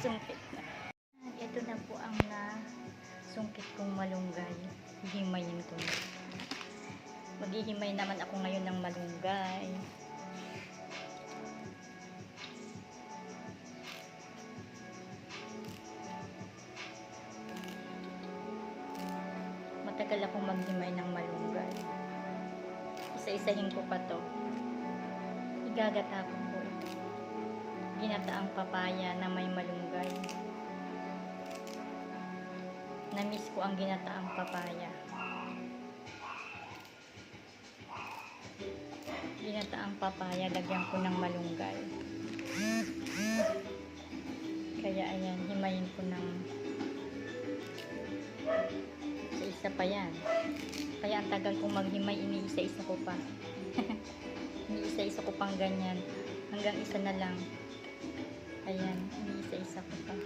Sungkit na. Ito na po ang nasungkit kong malunggay. Hihimayin ko na. Maghihimay naman ako ngayon ng malunggay. Matagal akong maghimay ng malunggay. Isa-isahin ko pa to. Igagata ko po ito. Ginataang papaya na may malunggay. Na-miss ko ang ginataang papaya. Ginataang papaya, lagyan ko ng malunggay. Kaya ayan, himayin ko ng isa pa yan. Kaya ang tagal kong maghimay, iniisa-isa ko pa. Iniisa-isa ko pang ganyan. Hanggang isa na lang. Ayan, iniisa-isa ko pa.